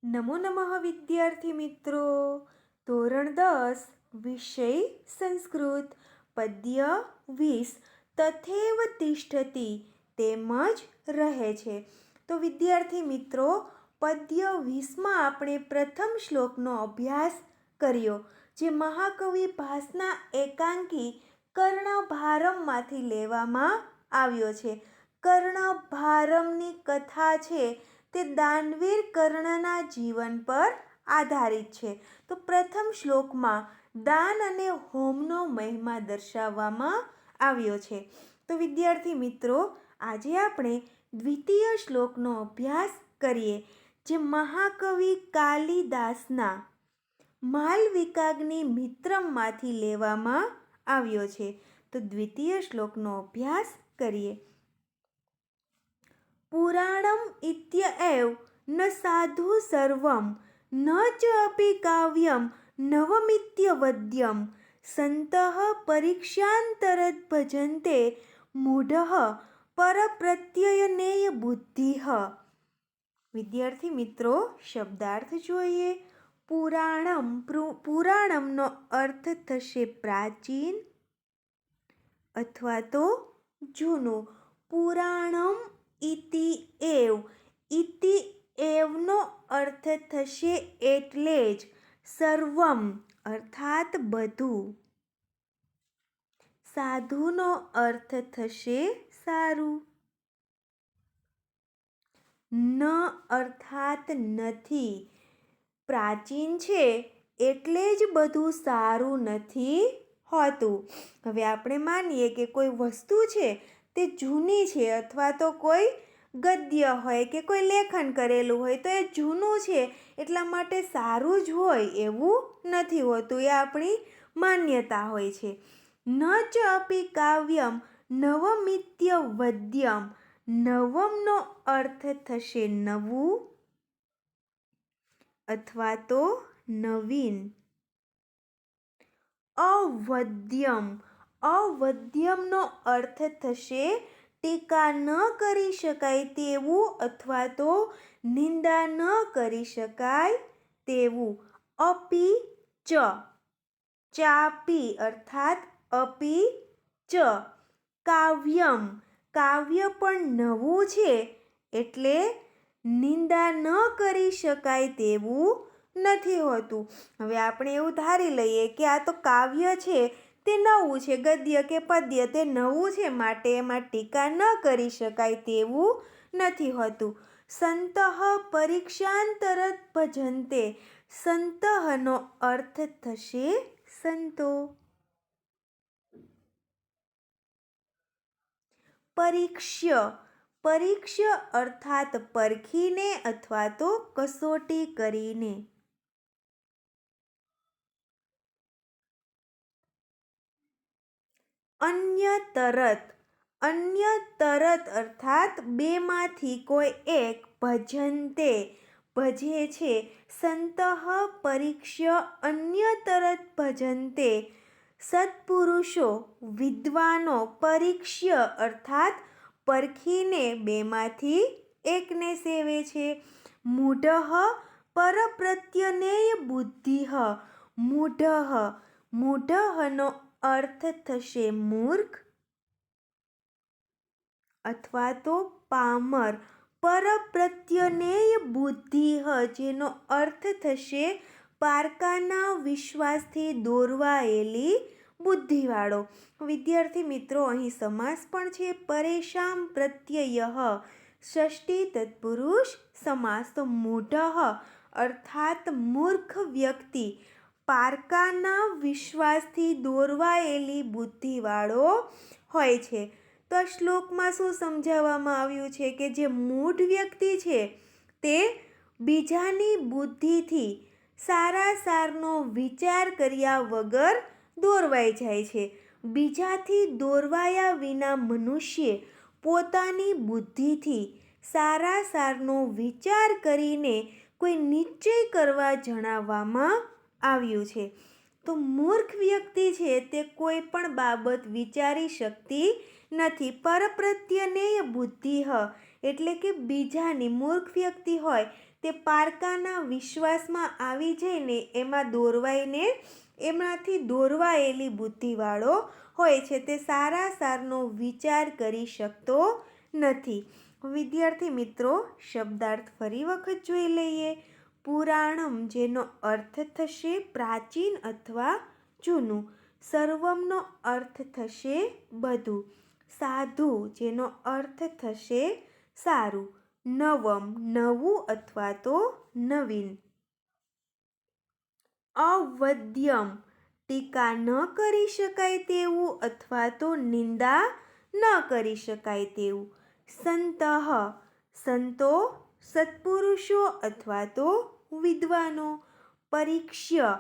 નમો નમઃ વિદ્યાર્થી મિત્રો. ધોરણ 10 વિષય સંસ્કૃત. પદ્ય 20 તથૈવ તિષ્ઠતિ તેમજ રહે છે. તો વિદ્યાર્થી મિત્રો, પદ્ય 20માં આપણે પ્રથમ શ્લોકનો અભ્યાસ કર્યો, જે મહાકવિ ભાસના એકાંકી કર્ણભારમમાંથી લેવામાં આવ્યો છે. કર્ણભારમની કથા છે તે દાનવીર કર્ણના જીવન પર આધારિત છે. તો પ્રથમ શ્લોકમાં દાન અને હોમનો મહિમા દર્શાવવામાં આવ્યો છે. તો વિદ્યાર્થી મિત્રો, આજે આપણે દ્વિતીય શ્લોકનો અભ્યાસ કરીએ, જે મહાકવિ કાલિદાસના માલવિકાગ્નિ મિત્રમમાંથી લેવામાં આવ્યો છે. તો દ્વિતીય શ્લોકનો અભ્યાસ કરીએ. પુરાણમ ઇત્યએવ ન સાધુ સર્વમ ન ચ અપી કાવ્યમ નવમિત્યવદ્યમ સંતઃ પરીક્ષાંતરદ ભજન્તે મૂઢઃ પરપ્રત્યયનેય બુદ્ધિઃ. વિદ્યાર્થી મિત્રો, શબ્દાર્થ જોઈએ. પુરાણમનો અર્થ થશે પ્રાચીન અથવા તો જૂનું. પુરાણમ ઇતિ એવ, ઇતિ એવનો અર્થ થશે એટલે જ. સર્વમ અર્થાત બધું. સાધુનો અર્થ થશે સારું. ન અર્થાત નથી. પ્રાચીન છે એટલે જ બધું સારું નથી હોતું. હવે આપણે માનીએ કે કોઈ વસ્તુ છે તે જૂની છે, અથવા તો કોઈ ગદ્ય હોય કે કોઈ લેખન કરેલું હોય તો એ જૂનું છે એટલા માટે સારું જ હોય એવું નથી હોતું. એ આપણી માન્યતા હોય છે. ન ચ અપી કાવ્યમ નવમિત્યવદ્યમ. નવમનો અર્થ થશે નવું અથવા તો નવીન. અવદ્યમ, અવદ્યમનો અર્થ થશે ટીકા ન કરી શકાય તેવું અથવા તો નિંદા ન કરી શકાય તેવું. અપી ચ, ચાપી અર્થાત અપી ચ. કાવ્યમ, કાવ્ય પણ નવું છે એટલે નિંદા ન કરી શકાય તેવું નથી હોતું. હવે આપણે એવું ધારી લઈએ કે આ તો કાવ્ય છે તે નવું છે, ગદ્ય કે પદ્ય તે નવું છે માટે એમાં ટીકા ન કરી શકાય તેવું નથી હોતું. સંતઃ પરીક્ષાંતરત ભજન્તે. સંતઃનો અર્થ થશે સંતો. પરીક્ષ્ય, પરીક્ષ્ય અર્થાત પરખીને અથવા તો કસોટી કરીને. અન્ય તરત, અન્ય તરત અર્થાત બેમાંથી કોઈ એક. ભજન્તે ભજે છે. સંતઃ પરીક્ષ્ય અન્ય તરત ભજન્તે. સત્પુરુષો વિદ્વાનો પરીક્ષ્ય અર્થાત પરખીને બેમાંથી એકને સેવે છે. મૂઢઃ પરપ્રત્યનેય બુદ્ધિઃ. મૂઢઃ, મૂઢઃનો અર્થ થશે મૂર્ખ અથવા તો પામર. પરપ્રત્યનેય બુદ્ધિઃ, જેનો અર્થ થશે પારકાના વિશ્વાસથી દોરવાયેલી બુદ્ધિવાળો. વિદ્યાર્થી મિત્રો, અહીં સમાસ પણ છે. પરેશાન પ્રત્યયઃ, ષષ્ઠી તત્પુરુષ સમાસ. તો મૂઢઃ અર્થાત મૂર્ખ વ્યક્તિ પારકાના વિશ્વાસથી દોરવાયેલી બુદ્ધિવાળો હોય છે. તો આ શ્લોકમાં શું સમજાવવામાં આવ્યું છે કે જે મૂઢ વ્યક્તિ છે તે બીજાની બુદ્ધિથી સારા સારનો વિચાર કર્યા વગર દોરવાઈ જાય છે. બીજાથી દોરવાયા વિના મનુષ્ય પોતાની બુદ્ધિથી સારા સારનો વિચાર કરીને કોઈ નિશ્ચય કરવા જણાવવામાં આવ્યું છે. તો મૂર્ખ વ્યક્તિ છે તે કોઈ પણ બાબત વિચારી શકતી નથી. પરપ્રત્યનેય બુદ્ધિઃ એટલે કે બીજાની મૂર્ખ વ્યક્તિ હોય તે પારકાના વિશ્વાસમાં આવી જઈને એમાં દોરવાઈને એમાંથી દોરવાયેલી બુદ્ધિવાળો હોય છે, તે સારા સારનો વિચાર કરી શકતો નથી. વિદ્યાર્થી મિત્રો, શબ્દાર્થ ફરી વખત જોઈ લઈએ. પુરાણમ, જેનો અર્થ થશે પ્રાચીન અથવા જૂનું. સર્વમનો અર્થ થશે બધું. સાધુ, જેનો અર્થ થશે સારું. નવમ, નવું અથવા તો નવીન. અવદ્યમ, ટીકા ન કરી શકાય તેવું અથવા તો નિંદા ન કરી શકાય તેવું. સંતઃ, સંતો, સત્પુરુષો અથવા તો વિદ્વાનો. પરીક્ષ્ય,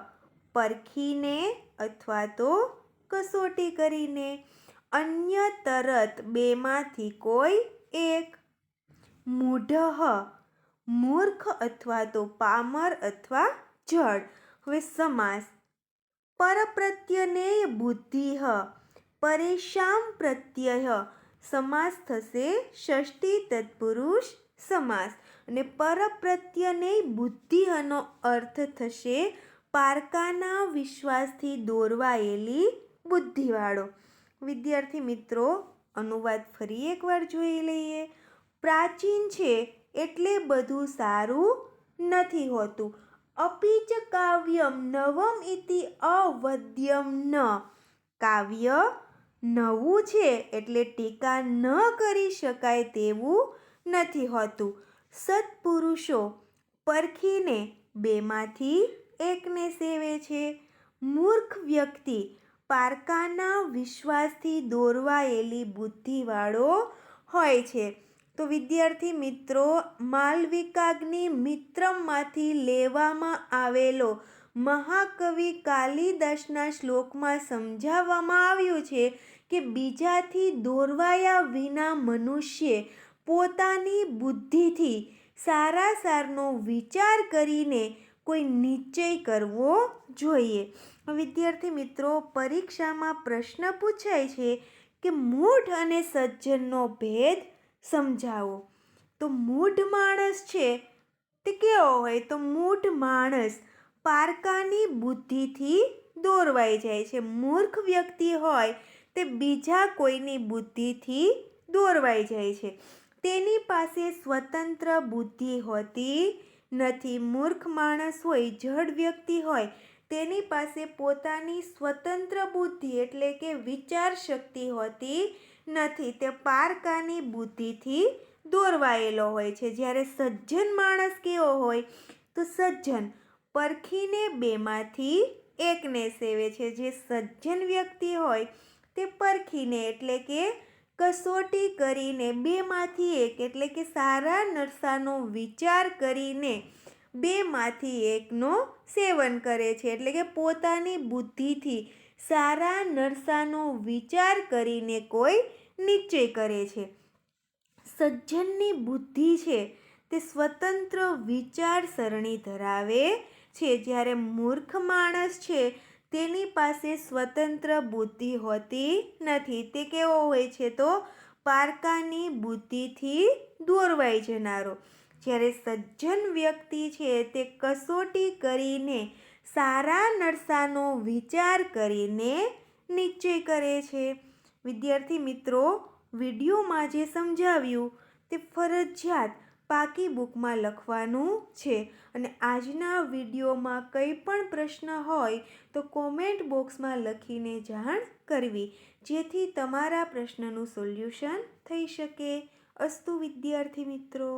પરખીને અથવા તો કસોટી કરીને. અન્ય તરત, બેમાંથી કોઈ એક. મૂઢઃ, મૂર્ખ અથવા તો પામર અથવા જડ. હવે સમાસ. પરપ્રત્યનેય બુદ્ધિઃ, પરેશામ પ્રત્યય. સમાસ થશે ષષ્ઠી તત્પુરુષ સમાસ. અને પરપ્રત્યનેય બુદ્ધિનો અર્થ થશે પારકાના વિશ્વાસથી દોરવાયેલી બુદ્ધિવાળો. વિદ્યાર્થી મિત્રો, અનુવાદ ફરી એકવાર જોઈ લઈએ. પ્રાચીન છે એટલે બધું સારું નથી હોતું. અપિચ કાવ્યમ નવમ ઇતિ અવદ્યમ ન. કાવ્ય નવું છે એટલે ટીકા ન કરી શકાય તેવું નથી હોતું. સત્પુરુષો, પરખીને બેમાંથી એકને સેવે છે. મૂર્ખ વ્યક્તિ, પારકાના વિશ્વાસથી દોરવાયેલી બુદ્ધિવાળો હોય છે. તો વિદ્યાર્થી મિત્રો, માલવિકાગ્નિ મિત્રમમાંથી લેવામાં આવેલો મહાકવિ કાલિદાસના શ્લોકમાં સમજાવવામાં આવ્યું છે કે બીજાથી દોરવાયા વિના મનુષ્યે પોતાની બુદ્ધિથી સારા સારનો વિચાર કરીને કોઈ નિશ્ચય કરવો જોઈએ. વિદ્યાર્થી મિત્રો, પરીક્ષામાં પ્રશ્ન પૂછાય છે કે મૂઢ અને સજ્જનનો ભેદ સમજાવો. તો મૂઢ માણસ છે તે કેવો હોય? તો મૂઢ માણસ પારકાની બુદ્ધિથી દોરવાઈ જાય છે. મૂર્ખ વ્યક્તિ હોય તે બીજા કોઈની બુદ્ધિથી દોરવાઈ જાય છે. તેની પાસે સ્વતંત્ર બુદ્ધિ હોતી નથી. મૂર્ખ માણસ હોય, જડ વ્યક્તિ હોય, તેની પાસે પોતાની સ્વતંત્ર બુદ્ધિ એટલે કે વિચાર શક્તિ હોતી નથી. તે પારકાની બુદ્ધિથી દોરવાયેલો હોય છે. જ્યારે સજ્જન માણસ કેવો હોય? તો સજ્જન પરખીને બેમાંથી એકને સેવે છે. જે સજ્જન વ્યક્તિ હોય તે પરખીને એટલે કે કસોટી કરીને બેમાંથી એક એટલે કે સારા નરસાનો વિચાર કરીને બેમાંથી એકનો સેવન કરે છે. એટલે કે પોતાની બુદ્ધિથી સારા નરસાનો વિચાર કરીને કોઈ નિશ્ચય કરે છે. સજ્જનની બુદ્ધિ છે તે સ્વતંત્ર વિચારસરણી ધરાવે છે. જ્યારે મૂર્ખ માણસ છે તેની પાસે સ્વતંત્ર બુદ્ધિ હોતી નથી. તે કેવો હોય છે? તો પારકાની બુદ્ધિથી દોરવાઈ જનારો. જ્યારે સજ્જન વ્યક્તિ છે તે કસોટી કરીને સારા નરસાનો વિચાર કરીને નિશ્ચય કરે છે. વિદ્યાર્થી મિત્રો, વિડીયોમાં જે સમજાવ્યું તે ફરજિયાત પાકી બુકમાં લખવાનું છે. અને આજના વિડીયોમાં કંઈ પણ પ્રશ્ન હોય તો કોમેન્ટ બોક્સમાં લખીને જાણ કરવી, જેથી તમારા પ્રશ્નનું સોલ્યુશન થઈ શકે. અસ્તુ વિદ્યાર્થી મિત્રો.